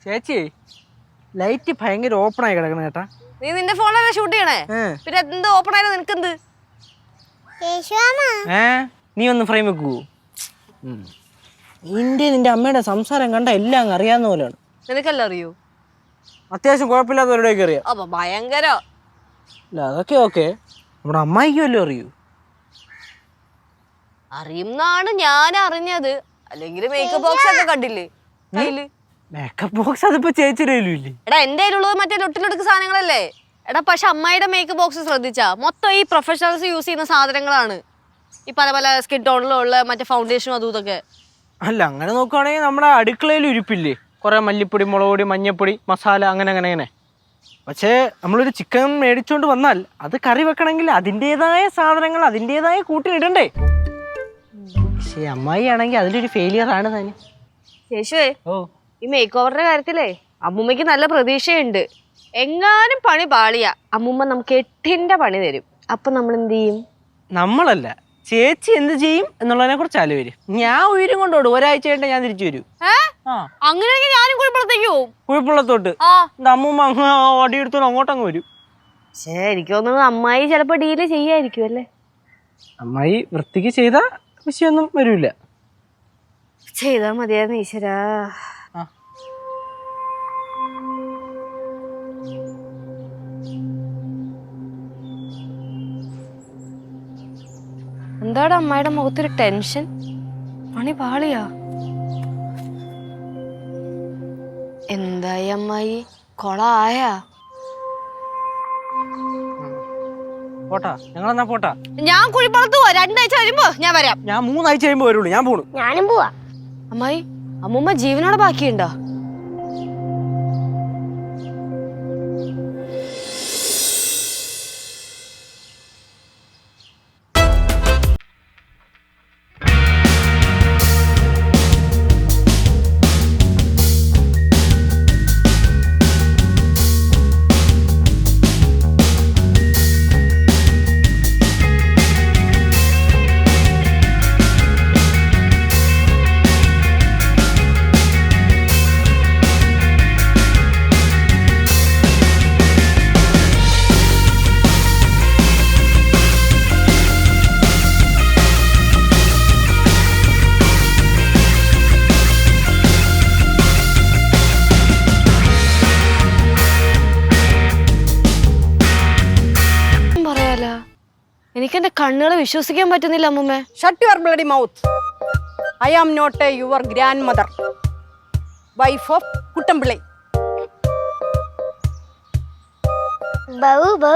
ചേച്ചി ലൈറ്റ് ഭയങ്കര ഓപ്പൺ ആയി കിടക്കണ കേട്ടാ. നീ നിന്റെ ഫോണിലല്ലേ ഷൂട്ട് ചെയ്യണേ, പിന്നെ എന്ത് ഓപ്പൺ ആയാലും നിനക്കെന്ത്? നീ ഒന്ന് ഫ്രെയിം വെക്കൂ. നിന്റെ അമ്മയുടെ സംസാരം കണ്ട എല്ലാം അങ്ങ് അറിയാവുന്ന പോലെയാണ്. നിനക്കെല്ലാം അറിയൂ? അത്യാവശ്യം കുഴപ്പമില്ലാത്തവരുടെയൊക്കെ അറിയാം. അപ്പൊ ഭയങ്കര അല്ല അതൊക്കെ ഓക്കെ, നമ്മുടെ അമ്മായിക്കും വല്ലതും അറിയൂ? അറിയുന്നാണ് ഞാൻ അറിഞ്ഞത്. അല്ലെങ്കിൽ മേക്കപ്പ് ബോക്സ് ഒക്കെ കണ്ടില്ലേ കയ്യില്? മേക്കപ്പ് ബോക്സ് അതിപ്പോ ചേച്ചിയുടെ കയ്യിലില്ലേ? എടാ എന്റെ കയ്യിലുള്ളത് മറ്റേ ലൊട്ടിലൊടുക്ക് സാധനങ്ങളല്ലേ. എടാ പക്ഷെ അമ്മായിയുടെ മേക്കപ്പ് ബോക്സ് ശ്രദ്ധിച്ചാ മൊത്തം ഈ പ്രൊഫഷണൽസ് യൂസ് ചെയ്യുന്ന സാധനങ്ങളാണ്. ഈ പല പല സ്കിൻ ടോണിലുള്ള മറ്റേ ഫൗണ്ടേഷനും അതും ഇതൊക്കെ. അല്ല അങ്ങനെ നോക്കുവാണെങ്കിൽ നമ്മുടെ അടുക്കളയിൽ ഇരിപ്പില്ലേ കുറെ മല്ലിപ്പൊടി, മുളക് പൊടി, മഞ്ഞപ്പൊടി, മസാല, അങ്ങനെ അങ്ങനെ അങ്ങനെ. പക്ഷേ നമ്മളൊരു ചിക്കൻ മേടിച്ചോണ്ട് വന്നാൽ അത് കറി വെക്കണമെങ്കിൽ അതിൻ്റെതായ സാധനങ്ങൾ അതിൻ്റെതായ കൂട്ടിനിടണ്ടേ? പക്ഷേ അമ്മായി ആണെങ്കിൽ അതിലൊരു ഫെയിലിയർ ആണ് തന്നെ. ശേഷുവേ, ഈ മേക്ക് ഓവറിന്റെ കാര്യത്തിലേ അമ്മൂമ്മയ്ക്ക് നല്ല പ്രതീക്ഷയുണ്ട്. എങ്ങാനും പണി പാളിയ അമ്മൂമ്മ നമുക്ക് 8ന്റെ പണി തരും. അപ്പൊ നമ്മൾ എന്ത് ചെയ്യും? നമ്മളല്ല, ചേച്ചി എന്ത് ചെയ്യും എന്നുള്ളതിനെ കുറിച്ച് ആലോചിക്കും. ഞാൻ ഉയരും കൊണ്ടോടും, ഒരാഴ്ച കഴിഞ്ഞാൽ ഞാൻ തിരിച്ചു വരും. അങ്ങനെയാണെങ്കിൽ ഞാനും കുഴപ്പത്തേക്ക് പോവും. കുഴപ്പമുള്ളത്തോട്ട് അമ്മൂമ്മ അങ്ങ് വടിയെടുത്തോണ്ട് അങ്ങോട്ടങ്ങ് വരും. പക്ഷേ എനിക്ക് തോന്നുന്നു അമ്മായി ചിലപ്പോ ഡീല് ചെയ്യായിരിക്കും അല്ലേ? അമ്മായി വൃത്തിക്ക് ചെയ്താ വിഷയമൊന്നും വരൂല. ചെയ്താ മതിയായിരുന്നു ഈശ്വരാ. എന്താടാ അമ്മായിയുടെ മുഖത്തൊരു ടെൻഷൻ? പണി പാളിയാ? എന്തായി അമ്മായി, കൊളായാ? പോട്ടാ, ഞങ്ങളെന്നാ പോട്ടാ. ഞാൻ കുഴിപ്പുറത്ത് പോവാ. 2 ആഴ്ച വരുമ്പോ ഞാൻ വരാം. ഞാൻ 3 ആഴ്ച കഴിയുമ്പോ വരുള്ളൂ. ഞാൻ പോണു. ഞാനും പോവാ. അമ്മായി, അമ്മൂമ്മ ജീവനോടെ ബാക്കിയുണ്ടോ? എനിക്കെന്റെ കണ്ണുകളെ വിശ്വസിക്കാൻ പറ്റുന്നില്ല അമ്മൂമ്മേ. Shut your bloody mouth. I am not your grandmother. Wife of Kuttambilai. Babu,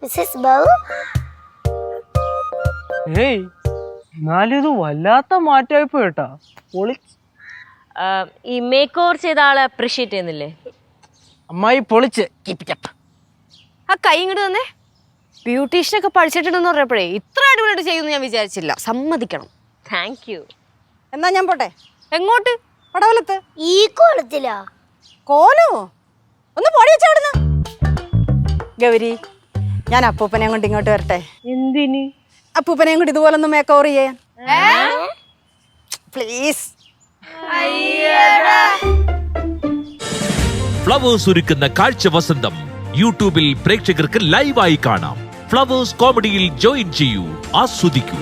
Mrs. Babu. ഏയ്, എന്നാലും ഇത് വല്ലാത്ത മാറ്റമായി പോയിട്ടാ. ഈ മേക്ക് ഓവർ ചെയ്ത ആളെ അപ്രീഷിയേറ്റ് ചെയ്യുന്നില്ലേ? അമ്മായി പൊളിച്ച്. ആ കൈ ഇങ്ങോട്ട് തന്നെ. ബ്യൂട്ടീഷ്യനൊക്കെ പഠിച്ചിട്ടുണ്ടെന്ന് പറഞ്ഞപ്പോഴേ ഇത്ര അടിപൊളിയായിട്ട് ചെയ്യുമെന്ന് ഞാൻ വിചാരിച്ചില്ല. സമ്മതിക്കണം. Thank you. എന്നാ ഞാൻ പോട്ടെ. എങ്ങോട്ട്? പടവലത്ത്. ഈ കോലത്തിലാ? കോലോ? ഒന്ന് പൊടി വെച്ചവിടുന്ന്. ഗൗരി, ഞാൻ അപ്പൂപ്പനെയും കൊണ്ട് ഇങ്ങോട്ട് വരട്ടെ. എന്തിന്? അപ്പൂപ്പനെയും കൊണ്ട് ഇതുപോലെ ഒന്ന് മേക്ക് ഓവർ ചെയ്യാൻ പ്ലീസ്. ഫ്ലവേഴ്സ് ഒരുക്കുന്ന കാഴ്ച വസന്തം യൂട്യൂബിൽ പ്രേക്ഷകർക്ക് ലൈവായി കാണാം. ഫ്ലവേഴ്സ് കോമഡിയിൽ ജോയിൻ ചെയ്യൂ, ആസ്വദിക്കൂ.